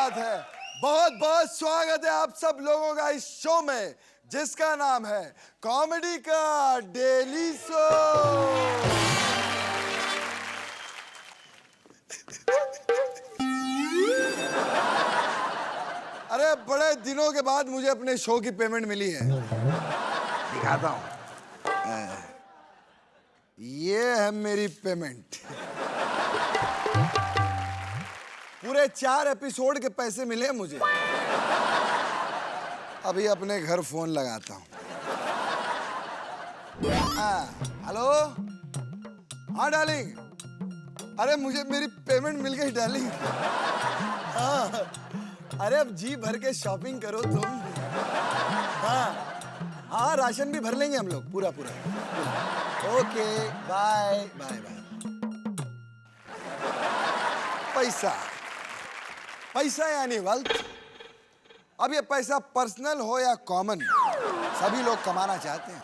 बात है। बहुत बहुत स्वागत है आप सब लोगों का इस शो में जिसका नाम है कॉमेडी का डेली शो। अरे बड़े दिनों के बाद मुझे अपने शो की पेमेंट मिली है। दिखाता हूं, ये है मेरी पेमेंट। पूरे 4 एपिसोड के पैसे मिले मुझे। अभी अपने घर फोन लगाता हूं। हेलो, हाँ डार्लिंग। अरे मुझे मेरी पेमेंट मिल गई डार्लिंग। हाँ, अरे अब जी भर के शॉपिंग करो तुम। हाँ, राशन भी भर लेंगे हम लोग पूरा। Okay, bye bye bye. पैसा यानी वेल्थ। अब ये पैसा पर्सनल हो या कॉमन, सभी लोग कमाना चाहते हैं।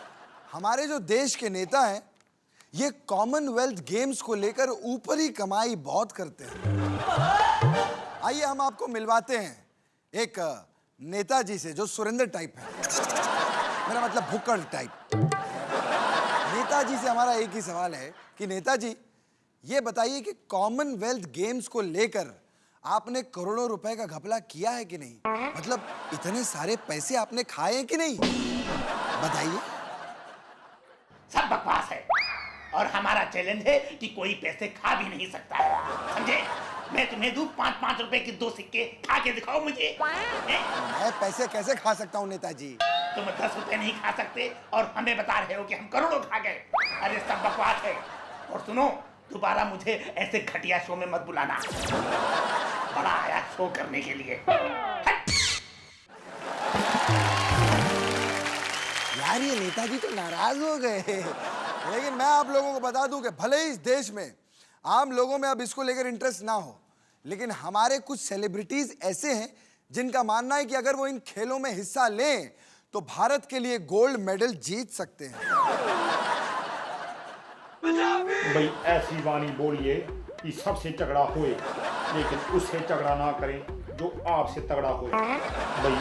हमारे जो देश के नेता हैं ये कॉमनवेल्थ गेम्स को लेकर ऊपर ही कमाई बहुत करते हैं। आइए हम आपको मिलवाते हैं एक नेताजी से जो सुरेंद्र टाइप है, मेरा मतलब भुक्कड़ टाइप। नेताजी से हमारा एक ही सवाल है कि नेताजी ये बताइए कि कॉमनवेल्थ गेम्स को लेकर आपने करोड़ों रुपए का घपला किया है कि नहीं? मतलब इतने सारे पैसे आपने खाए हैं कि नहीं? बताइए। सब बकवास है और हमारा चैलेंज है कि कोई पैसे खा भी नहीं सकता है, समझे? मैं तुम्हें दूं 5-5 रुपए के 2 सिक्के, खा के दिखाओ मुझे। मैं पैसे कैसे खा सकता हूँ नेताजी? तुम 10 रुपए नहीं खा सकते और हमें बता रहे हो कि हम करोड़ों खा गए। अरे सब बकवास है। और सुनो, दोबारा मुझे ऐसे घटिया शो में मत बुलाना। बड़ा आया शो करने के लिए। यार ये नेताजी तो नाराज हो गए। लेकिन मैं आप लोगों को बता दूं कि भले ही इस देश में आम लोगों में अब इसको लेकर इंटरेस्ट ना हो, लेकिन हमारे कुछ सेलिब्रिटीज ऐसे हैं जिनका मानना है कि अगर वो इन खेलों में हिस्सा लें तो भारत के लिए गोल्ड मेडल जीत सकते हैं। भाई ऐसी वाणी बोलिए कि सबसे तगड़ा होए, लेकिन उससे तगड़ा ना करें जो आपसे तगड़ा होए। भाई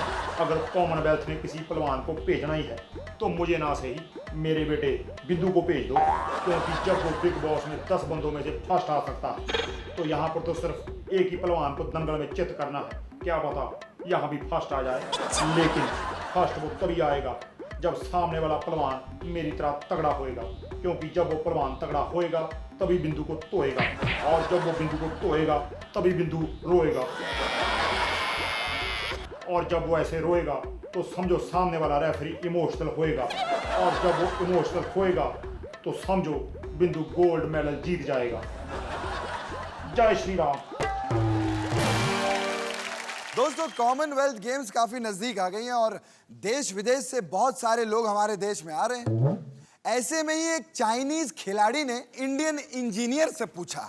अगर कॉमनवेल्थ में किसी पहलवान को भेजना ही है तो मुझे ना सही मेरे बेटे बिंदु को भेज दो, क्योंकि जब वो बिग बॉस में 10 बंदों में से फर्स्ट आ सकता है तो यहाँ पर तो सिर्फ एक ही पहलवान को दंगल में चित करना है। क्या पता यहाँ भी फर्स्ट आ जाए, लेकिन फर्स्ट वो तभी आएगा जब सामने वाला पहलवान मेरी तरह तगड़ा होएगा, क्योंकि जब वो पहलवान तगड़ा होएगा तभी बिंदु को तोड़ेगा, और जब वो बिंदु को तोड़ेगा तभी बिंदु रोएगा, और जब वो ऐसे रोएगा तो समझो सामने वाला रेफरी इमोशनल होएगा, और जब वो इमोशनल होएगा तो समझो बिंदु गोल्ड मेडल जीत जाएगा। जय श्री राम। दोस्तों, कॉमनवेल्थ गेम्स काफी नजदीक आ गई हैं और देश विदेश से बहुत सारे लोग हमारे देश में आ रहे हैं। ऐसे में ही एक चाइनीज खिलाड़ी ने इंडियन इंजीनियर से पूछा,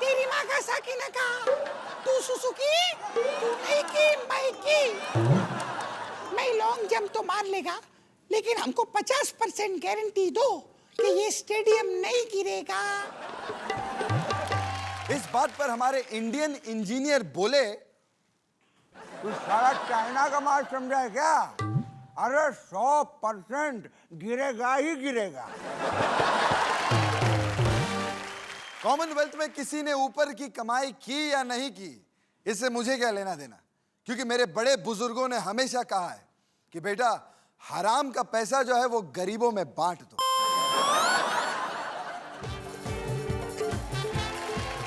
तेरी माँ का साकिना का, तू सुजुकी, तू माइकी। मैं लॉन्ग जंप तो मार लेगा, लेकिन हमको 50% गारंटी दो कि ये स्टेडियम नहीं गिरेगा। इस बात पर हमारे इंडियन इंजीनियर बोले, तू सारा चाइना का माल समझा है क्या? अरे 100% गिरेगा ही गिरेगा। कॉमनवेल्थ में किसी ने ऊपर की कमाई की या नहीं की, इससे मुझे क्या लेना देना, क्योंकि मेरे बड़े बुजुर्गों ने हमेशा कहा है कि बेटा हराम का पैसा जो है वो गरीबों में बांट दो।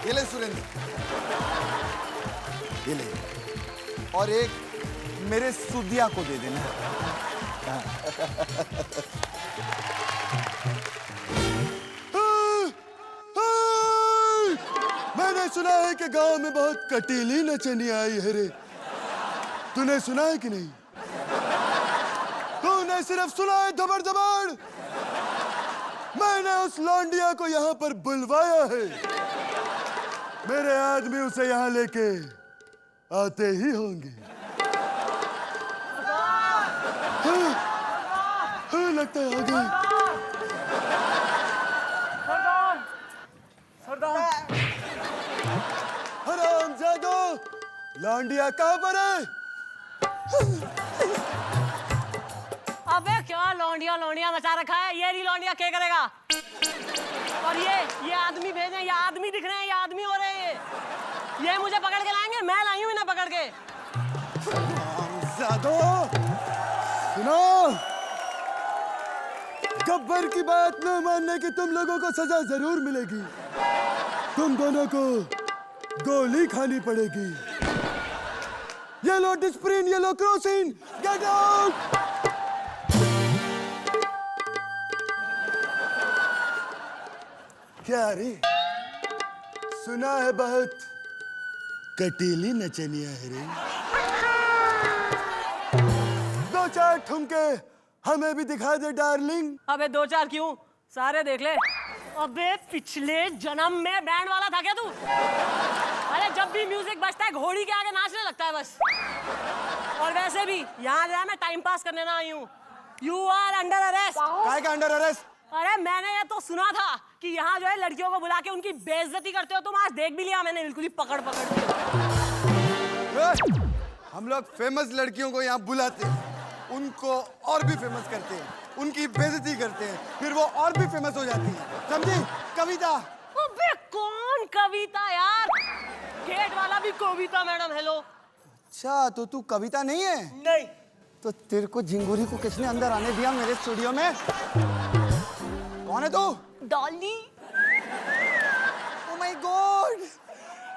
ये ले सुरेंद्र, ये ले, और एक मेरे सुदिया को दे देना। मैंने सुना है कि गांव में बहुत कटीली नचनिया आई है रे। तूने सुना है कि नहीं? तूने सिर्फ सुना है धबड़ धबड़। मैंने उस लौंडिया को यहाँ पर बुलवाया है। मेरे आदमी उसे यहाँ लेके आते ही होंगे। हाँ, लगता है आ गए। हरामजादो, लौंडिया कहाँ पर है? अबे क्या लौंडिया लौंडिया मचा रखा है, ये नहीं लौंडिया क्या करेगा? और ये आदमी भेजे, ये आदमी दिख रहे हैं, ये आदमी हो रहे हैं, ये मुझे पकड़ के लाएंगे, मैं लाई हूं इन्हें पकड़ के। ज़ादो, सुनो, गब्बर की बात न मानने की तुम लोगों को सजा जरूर मिलेगी। तुम दोनों को गोली खानी पड़ेगी। Yellow Disprin, yellow crossing, get out. क्या रे, सुना है बहुत कटीली नचनिया है रे। दो चार ठुमके हमें भी दिखा दे डार्लिंग। अबे दो चार क्यों, सारे देख ले। अबे पिछले जन्म में बैंड वाला था क्या तू? अरे जब भी म्यूजिक बजता है घोड़ी के आगे नाचने लगता है बस। और वैसे भी यहाँ जो है मैं टाइम पास करने ना आई हूँ। You are under arrest. काय का अंडर अरेस्ट? अरे मैंने ये तो सुना था कि यहाँ जो है लड़कियों को बुला के उनकी बेइज्जती करते हो तुम। आज देख भी लिया मैंने, बिल्कुल ही पकड़ पकड़ के। हम लोग फेमस लड़कियों को यहाँ बुलाते हैं, उनको और भी फेमस करते हैं, उनकी बेइज्जती करते हैं, फिर वो और भी फेमस हो जाती है, समझी? कविता। अबे कौन कविता यार? गेट वाला भी कविता मैडम। हेलो। अच्छा तो तू कविता नहीं है? नहीं। तो तेरे को झिंगुरी को किसने अंदर आने दिया मेरे स्टूडियो में? कौन है तू? डॉली। ओह माय गॉड,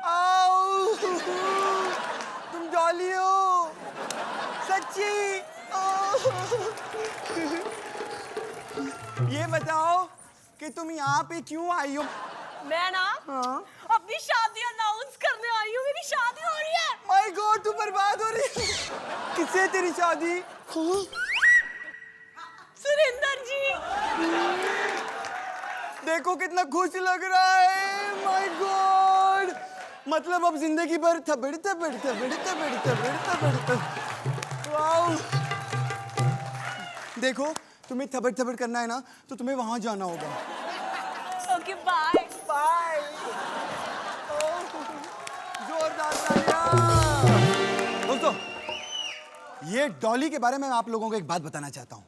आओ, तुम डॉली हो सच्ची? ये बताओ कि तुम यहाँ पे क्यों आई हो? मैं ना अपनी शादी अनाउंस करने आई हूँ। मेरी शादी हो रही है। माय गॉड, तू बर्बाद हो रही है। किससे तेरी शादी? सुरेंद्र जी। देखो कितना खुश लग रहा है। माय गॉड, मतलब अब जिंदगी भर थबड़ थबड़ थबड़ थबड़ थबड़ थबड़। वाओ, देखो तुम्हें थबड़ थबड़ करना है ना तो तुम्हें वहां जाना होगा। Okay bye bye. जोरदार तालियां। दोस्तों, ये डॉली के बारे में मैं आप लोगों को एक बात बताना चाहता हूँ।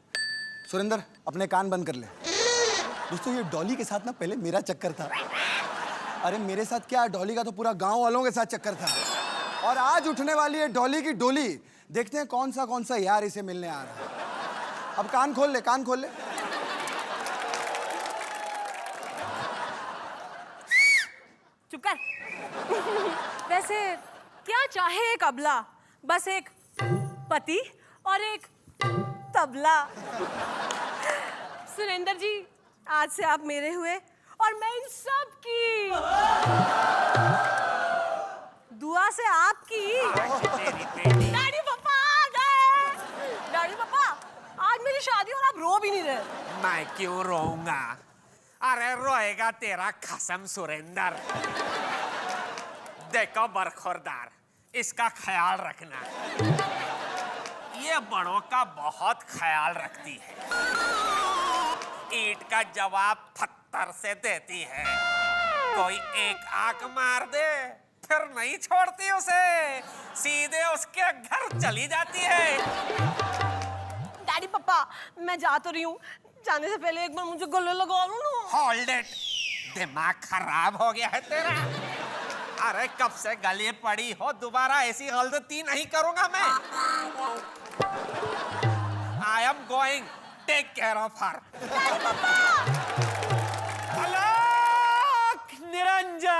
सुरेंद्र अपने कान बंद कर ले। दोस्तों ये डॉली के साथ ना पहले मेरा चक्कर था। अरे मेरे साथ क्या, डॉली का तो पूरा गांव वालों के साथ चक्कर था। और आज उठने वाली है डॉली की डोली। देखते हैं कौन सा यार इसे मिलने आ रहा है। अब कान खोल ले, कान खोल ले। चुप कर। वैसे क्या चाहे एक अबला? बस एक पति और एक तबला। सुरेंद्र जी, आज से आप मेरे हुए और मैं इन सब की दुआ से आपकी। डैडी पापा आ गए। डैडी पापा, आज मेरी शादी और आप रो भी नहीं रहे। मैं क्यों रोऊंगा? अरे रोएगा तेरा कसम सुरेंद्र। देखो बरखुरदार, इसका ख्याल रखना। ये बड़ों का बहुत ख्याल रखती है। ईंट का जवाब पत्थर से देती है। कोई एक आंख मार दे फिर नहीं छोड़ती उसे, सीधे उसके घर चली जाती है। डैडी पापा, मैं जा तो रही हूँ, जाने से पहले एक बार मुझे गले लगा लो ना। होल्ड इट, दिमाग खराब हो गया है तेरा? अरे कब से गले पड़ी हो, दोबारा ऐसी गलती नहीं करूंगा मैं। I am going, take care of her. अलग निरंजन।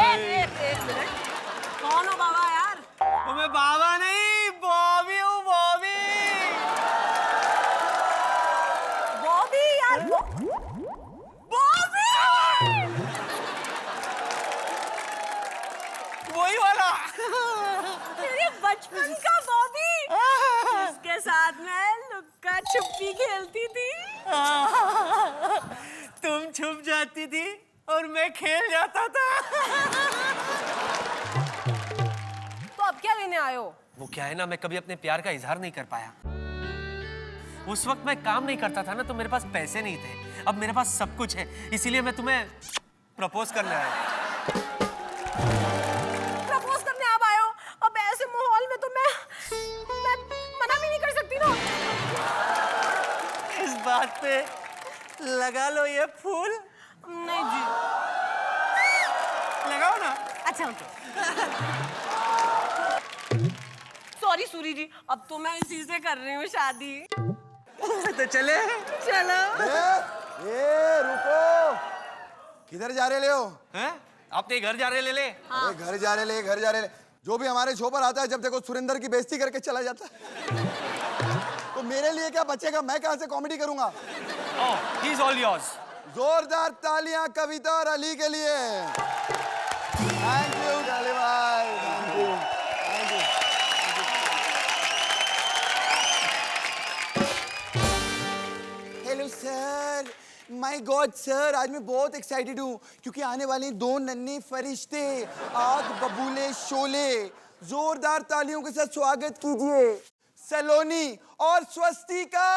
एक मिनट, कौन हो बाबा यार? मैं बाबा नहीं, बॉबी हूँ, बॉबी। बॉबी यार, बॉबी। वही वाला। तेरे बचपन का बॉबी, जिसके साथ मैं लुक्का छुपी खेलती थी। तुम छुप जाती थी और मैं खेल जाता था। तो अब क्या लेने आए हो? वो क्या है ना, मैं कभी अपने प्यार का इजहार नहीं कर पाया। उस वक्त मैं काम नहीं करता था ना, तो मेरे पास पैसे नहीं थे। अब मेरे पास सब कुछ है, इसीलिए मैं तुम्हें प्रपोज करने आया। प्रपोज करने आप आए हो, अब ऐसे माहौल में तो मैं मना भी नहीं कर सकती ना। इस बात पे लगा लो ये फूल। नहीं जी। लगाओ ना। अच्छा ओके। सॉरी सूरी जी, अब तो मैं इसी से कर रही हूँ शादी। तो चले। चलो। ए रुको, किधर जा रहे ले हो? हैं? अपने घर जा रहे ले ले। अरे घर जा रहे ले, घर जा रहे ले। जो भी हमारे शो पर आता है, जब देखो सुरेंद्र की बेइज्जती करके चला जाता है। तो मेरे लिए क्या बचेगा? मैं कहाँ से कॉमेडी करूंगा? Oh, he's all yours. जोरदार तालियां कविता और अली के लिए। थैंक यू डाली भाई, thank you, thank you. Hello sir, my God sir, आज मैं बहुत एक्साइटेड हूँ क्योंकि आने वाले 2 नन्हे फरिश्ते आग बबूले शोले। जोरदार तालियों के साथ स्वागत कीजिए सलोनी और स्वस्तिका।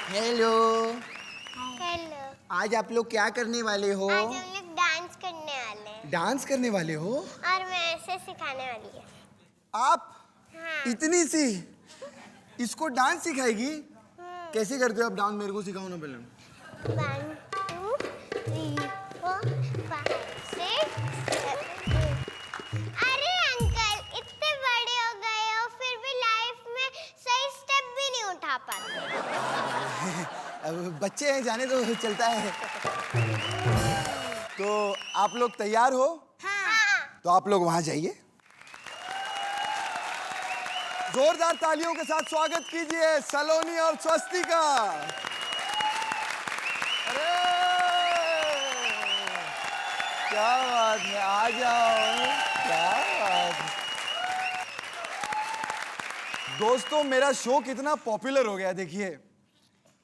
Hello, hello. आज आप लोग क्या करने वाले हो? आज हम लोग डांस करने वाले हैं डांस करने वाले हो? और मैं ऐसे सिखाने वाली हूँ। आप हाँ। इतनी सी इसको डांस सिखाएगी? कैसे करते हो आप डांस? मेरे को सिखाओ ना पहले। 1 2 3 4 5 6 7 अरे अंकल, इतने बड़े हो गए हो फिर भी लाइफ में सही स्टेप भी नहीं उठा पाते। अब बच्चे हैं, जाने तो चलता है। तो आप लोग तैयार हो? हाँ। तो आप लोग वहां जाइए। जोरदार तालियों के साथ स्वागत कीजिए सलोनी और स्वस्तिका। अरे क्या बात है, आ जाओ, क्या बात है। दोस्तों, मेरा शो कितना पॉपुलर हो गया देखिए।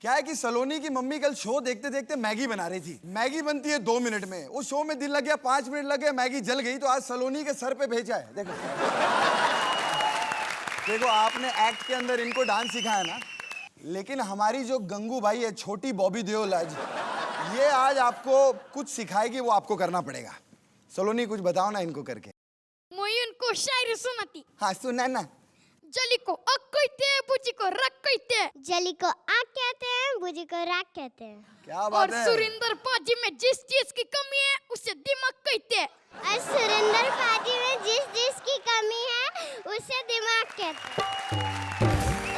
क्या है कि सलोनी की मम्मी कल शो देखते देखते मैगी बना रही थी। मैगी बनती है 2 मिनट में, उस शो में दिन लग गया, 5 मिनट लग गए, मैगी जल गई। तो आज सलोनी के सर पे भेजा है। देखो देखो, आपने एक्ट के अंदर इनको डांस सिखाया ना, लेकिन हमारी जो गंगू भाई है, छोटी बॉबी देओल, आज ये आज आपको कुछ सिखाएगी, वो आपको करना पड़ेगा। सलोनी कुछ बताओ ना इनको करके। मैं उनको शायरी सुनाती। हाँ सुना ना। जली को अक कहते हैं, बुझी को रक कहते हैं। जली को आग कहते हैं, बुझी को राग कहते हैं। क्या बात और है। सुरेंद्र पाजी में जिस चीज की कमी है उसे दिमाग कहते हैं। और सुरेंद्र पाजी में जिस चीज की कमी है उसे दिमाग कहते हैं।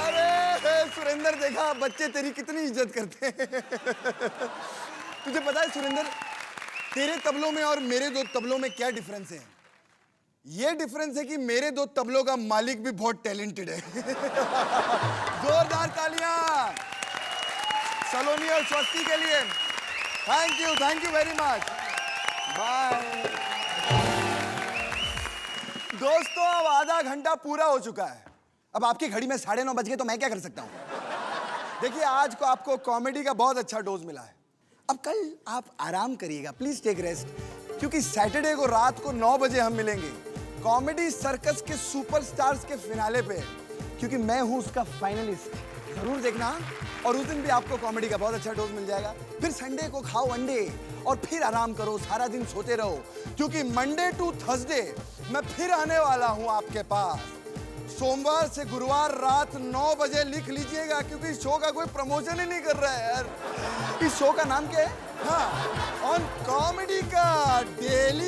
अरे सुरेंद्र, देखा बच्चे तेरी कितनी इज्जत करते हैं। तुझे पता है सुरेंद्र, तेरे तबलों में और मेरे 2 तबलों में क्या डिफरेंस है? ये डिफरेंस है कि मेरे 2 तबलों का मालिक भी बहुत टैलेंटेड है। जोरदार तालियां सलोनी और स्वस्ति के लिए। Thank you very much. Bye. दोस्तों, अब आधा घंटा पूरा हो चुका है। अब आपकी घड़ी में 9:30 बज गए, तो मैं क्या कर सकता हूँ? देखिए, आज को आपको कॉमेडी का बहुत अच्छा डोज मिला है। अब कल आप आराम करिएगा, प्लीज टेक रेस्ट, क्योंकि सैटरडे को रात को 9 बजे हम मिलेंगे कॉमेडी सर्कस के सुपरस्टार्स के फिनाले पे, क्योंकि मैं हूं उसका फाइनलिस्ट। जरूर देखना, और उस दिन भी आपको कॉमेडी का बहुत अच्छा डोज मिल जाएगा। फिर संडे को खाओ अंडे और फिर आराम करो, सारा दिन सोते रहो, क्योंकि मंडे टू थर्सडे मैं फिर आने वाला हूं आपके पास। सोमवार से गुरुवार रात 9 बजे लिख लीजिएगा, क्योंकि इस शो का कोई प्रमोशन ही नहीं कर रहा है यार। इस शो का नाम क्या है? हाँ, ऑन कॉमेडी का डेली